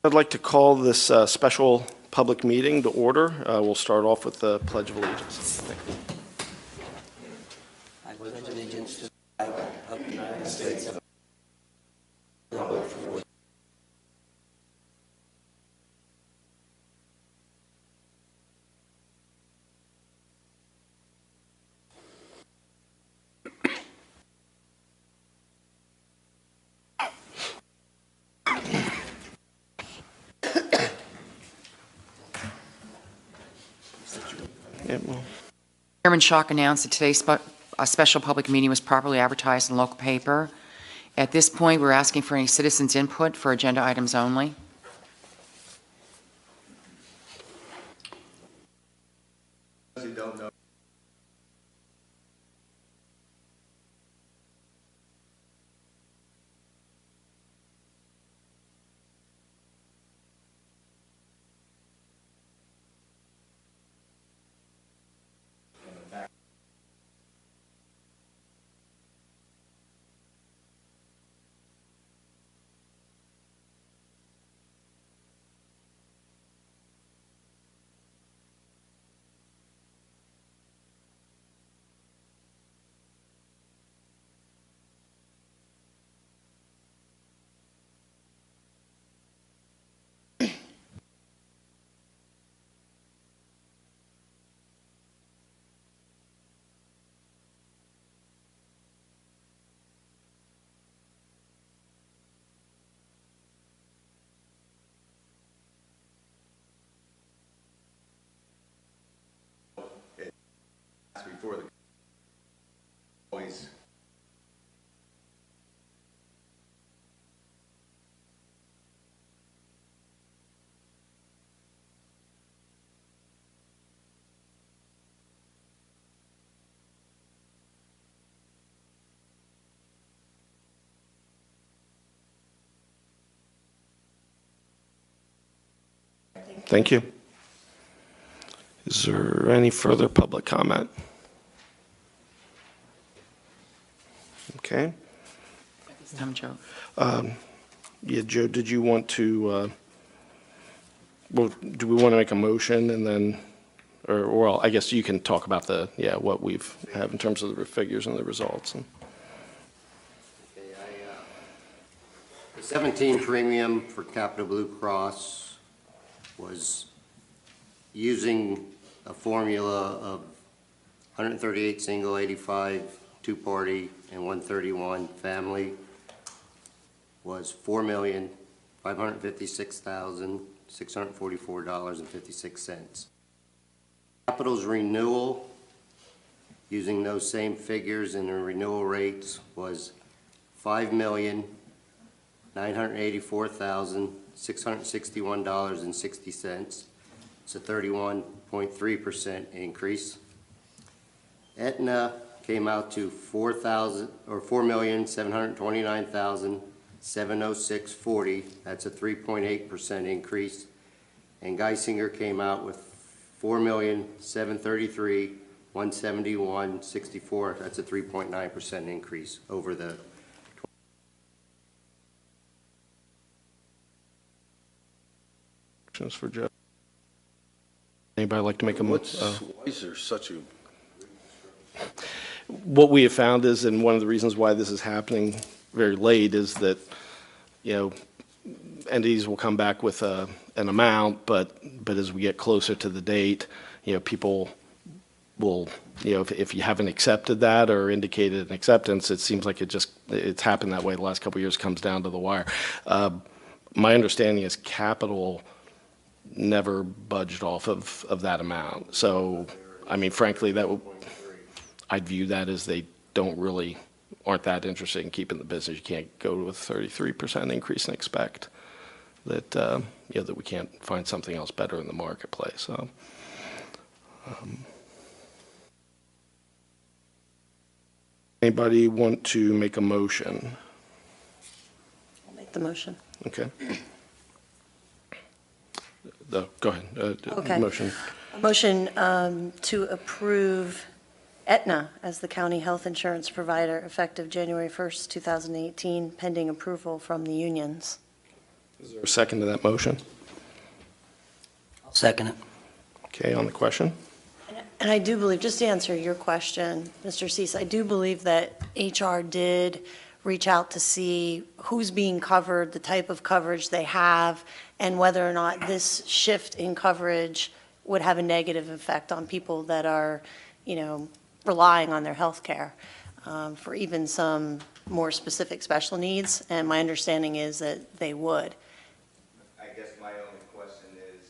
I'd like to call this special public meeting to order. We'll start off with the Pledge of Allegiance. Thank you. I pledge allegiance to the flag of the United States of America. Chairman Schock announced that today's special public meeting was properly advertised in the local paper. At this point, we're asking for any citizens' input for agenda items only. Before the always Thank you. Is there any further public comment? Okay. Joe. Yeah, Joe, did you want to, well, do we want to make a motion and then, or well, I guess you can talk about the, what we've have in terms of the figures and the results. And Okay, the 17 premium for Capital Blue Cross was using a formula of 138 single, 85 two-party, and 131 family was $4,556,644.56. Capital's renewal, using those same figures and the renewal rates, was $5,984,661.60. It's a 31.3% increase. Aetna came out to $4,729,706.40. That's a 3.8% increase. And Geisinger came out with $4,733,171.64. That's a 3.9% increase over the. Questions for Joe? Anybody like to make a motion? why is there such a What we have found is, and one of the reasons why this is happening very late, is that, entities will come back with an amount, but as we get closer to the date, people will, if you haven't accepted that or indicated an acceptance, it seems like it's happened that way the last couple of years, comes down to the wire. My understanding is Capital never budged off of that amount. So, I mean, frankly, I'd view that as they aren't that interested in keeping the business. You can't go to a 33% increase and expect that, that we can't find something else better in the marketplace. So, anybody want to make a motion? I'll make the motion. Okay. Go ahead. Okay. Motion. A motion to approve Aetna as the county health insurance provider effective January 1st, 2018, pending approval from the unions. Is there a second to that motion? I'll second it. Okay, on the question? And I do believe, just to answer your question, Mr. Cease, I do believe that HR did reach out to see who's being covered, the type of coverage they have, and whether or not this shift in coverage would have a negative effect on people that are, relying on their health care for even some more specific special needs. And my understanding is that they would. I guess my only question is,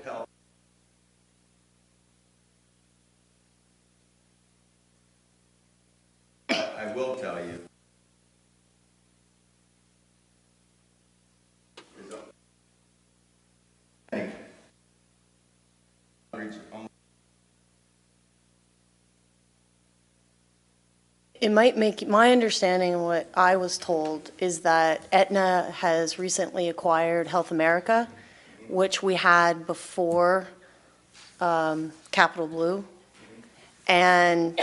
help. I will tell you. It might make, my understanding, what I was told, is that Aetna has recently acquired Health America, which we had before Capital Blue. And,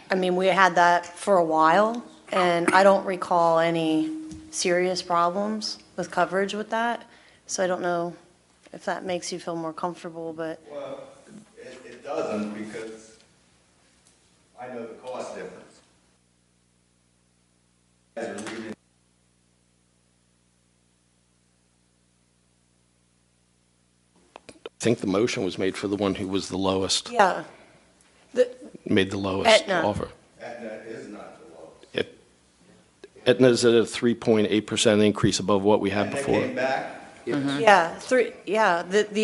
I mean, we had that for a while, and I don't recall any serious problems with coverage with that. So I don't know if that makes you feel more comfortable, but. Well, it doesn't, because I know the cost difference. I think the motion was made for the one who was the lowest, Yeah. made the lowest Aetna. offer. Aetna is not the lowest. Aetna's at a 3.8% increase above what we had And they before. came back, The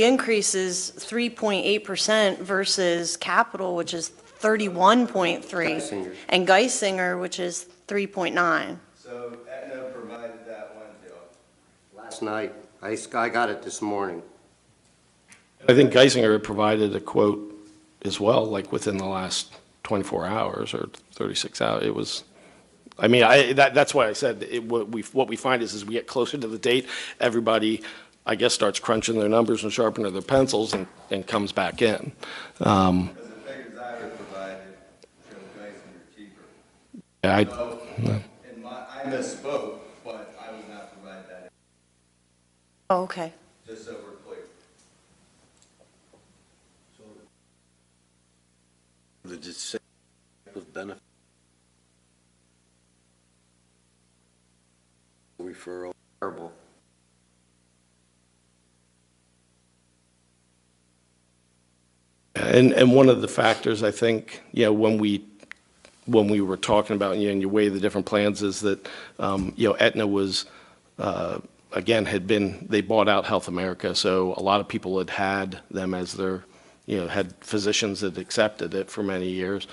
increase is 3.8% versus Capital, which is 31.3, Geisinger. and Geisinger, which is 3.9. so Aetna provided that one, Joe. Last night, I got it this morning. I think Geisinger had provided a quote as well, like within the last 24 hours or 36 hours. It was, I mean, that's why I said, what we find is as we get closer to the date, everybody, I guess, starts crunching their numbers and sharpening their pencils and comes back in. Because the figures I was provided showed Geisinger cheaper. I, So, I misspoke, but I would not provide that, Oh, okay. just so we're clear. Did it say with benefit? Referral. Terrible. and one of the factors, I think, when we were talking about, and you weigh the different plans, is that, Aetna was, again, they bought out Health America, so a lot of people had them as their, had physicians that accepted it for many years.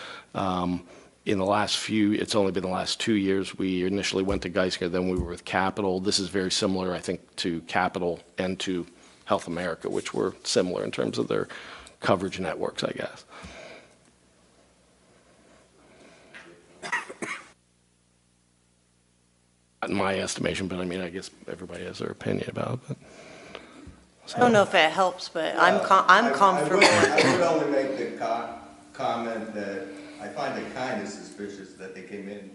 In the last it's only been the last 2 years, we initially went to Geisinger, then we were with Capital. This is very similar, I think, to Capital and to Health America, which were similar in terms of their coverage networks, I guess. Not in my estimation, but I mean, I guess everybody has their opinion about it. But, I don't know if it helps, but I'm comfortable. I would only make the comment that I find it kind of suspicious that they came in.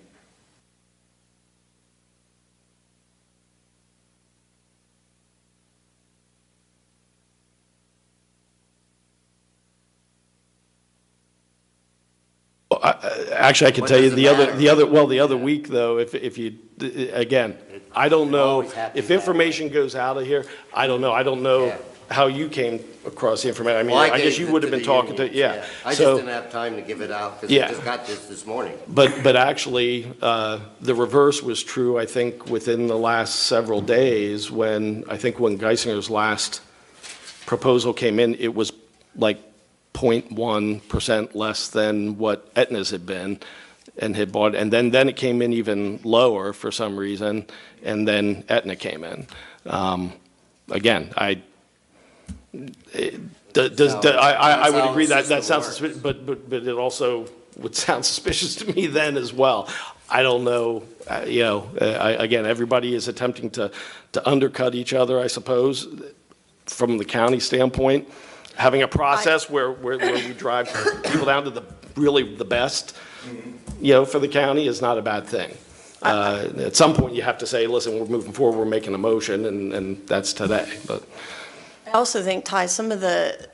Actually, I can What tell you does it matter? the other week, though, if you, again, I don't know, always happens if that way. information goes out of here, I don't know Yeah. how you came across the information. I mean, Well, I guess gave you it would have to been the talking to, unions, yeah. I just So- didn't have time to give it out, because Yeah. I just got this morning. But actually, the reverse was true, I think, within the last several days, when Geisinger's last proposal came in, it was like 0.1% less than what Aetna's had been and had bought, and then it came in even lower for some reason, and then Aetna came in. Again, I would agree that sounds suspicious, but it also would sound suspicious to me then as well. I don't know, again, everybody is attempting to undercut each other, I suppose, from the county standpoint. having a process where we drive people down to the best, for the county is not a bad thing. At some point, you have to say, listen, we're moving forward, we're making a motion, and that's today, but. I also think, Ty, some of the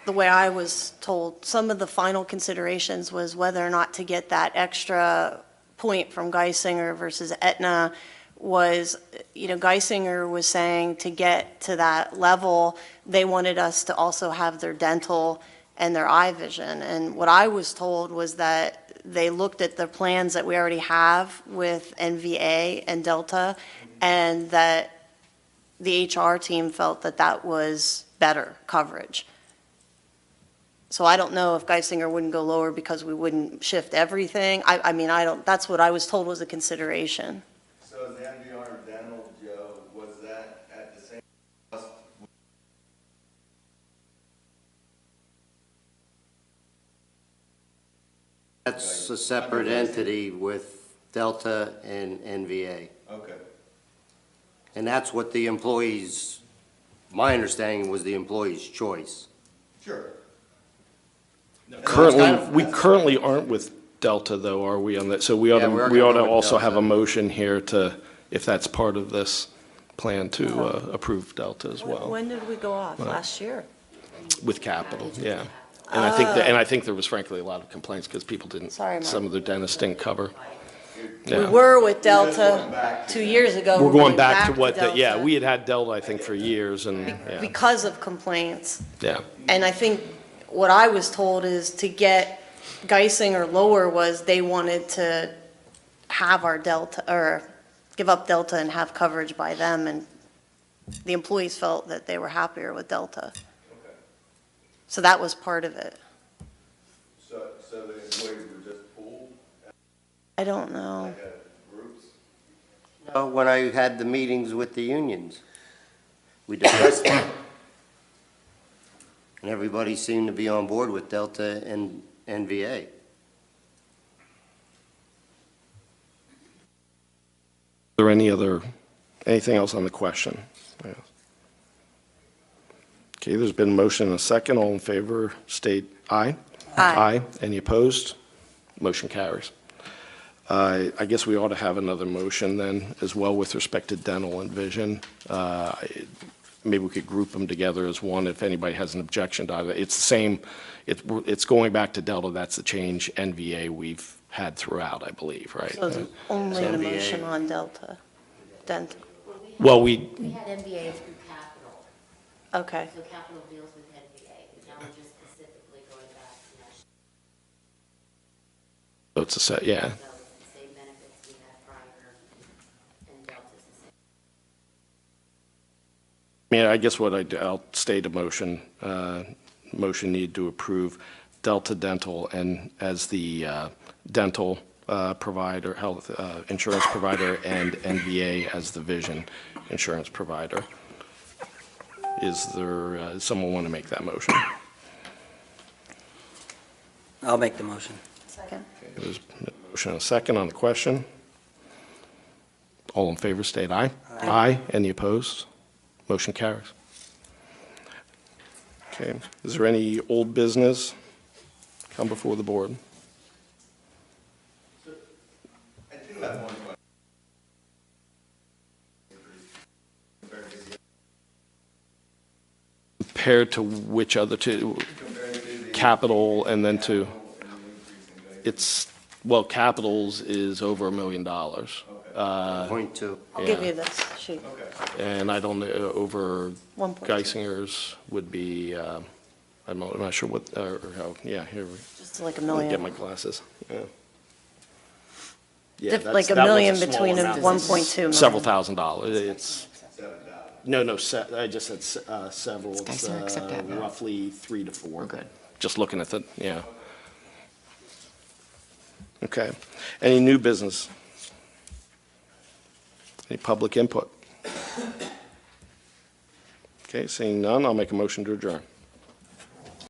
way I was told, some of the final considerations was whether or not to get that extra point from Geisinger versus Aetna was, Geisinger was saying to get to that level, they wanted us to also have their dental and their eye vision. And what I was told was that they looked at the plans that we already have with NVA and Delta, and that the HR team felt that that was better coverage. So I don't know if Geisinger wouldn't go lower because we wouldn't shift everything. I mean, that's what I was told was a consideration. So is the NVR dental, Joe, was that at the same cost? That's a separate entity with Delta and NVA. Okay. And that's what the employees, my understanding was the employee's choice. Sure. We currently aren't with Delta, though, are we on that? So we ought Yeah, we are to, we ought to going with also have a Delta. motion here to, if that's part of this plan, to approve Delta as well, When did we go off? Last year? with capital, yeah. And I think there was frankly a lot of complaints because people didn't, Sorry, Mark. some of their dentists didn't cover. We Yeah. were with Delta 2 years ago. We're going back to what, yeah, Delta we had Delta, I think, for years, and, yeah, because of complaints. yeah. And I think what I was told is to get Geisinger lower was they wanted to have our Delta, or give up Delta and have coverage by them, and the employees felt that they were happier with Delta. So that was part of it. So the employees were just pooled, I don't know. groups? When I had the meetings with the unions, we discussed it. And everybody seemed to be on board with Delta and NVA. Is there anything else on the question? Yeah. Okay, there's been a motion and a second. All in favor, state aye. Aye. Any opposed? Motion carries. I guess we ought to have another motion then as well with respect to dental and vision. Maybe we could group them together as one if anybody has an objection to either. It's the same, it's going back to Delta, that's the change NVA we've had throughout, I believe, right? So it's only the NVA. motion on Delta, dental. Well, We had MBA through capital, Okay. so capital deals with MBA, but now we're just specifically going back to national. so it's a set, yeah. So it's the same benefits we had prior, and Delta's the same. I mean, I guess I'll state a motion need to approve Delta Dental and as the dental provider, health insurance provider, and NVA as the vision insurance provider. Is there, someone want to make that motion? I'll make the motion. Second. There's a motion and a second on the question. All in favor, state aye. Aye. Any opposed? Motion carries. Okay, is there any old business come before the board? I do have one question. Compared to which other two? Capital and then to, it's, well, Capitals is over $1 million. Point two. I'll give you this sheet. And I don't know, over 1.2. Geisinger's would be, I'm not sure what, or how, yeah, here, Just like a let me get my million. glasses, yeah. Yeah, Like that's- a that was million small between a amount. 1.2 million. Several $1,000s, it's, no, I just said several, Is it's Geisinger accept that? roughly 3 to 4. We're good. Just looking at the, yeah. Okay, any new business? Any public input? Okay, seeing none, I'll make a motion to adjourn.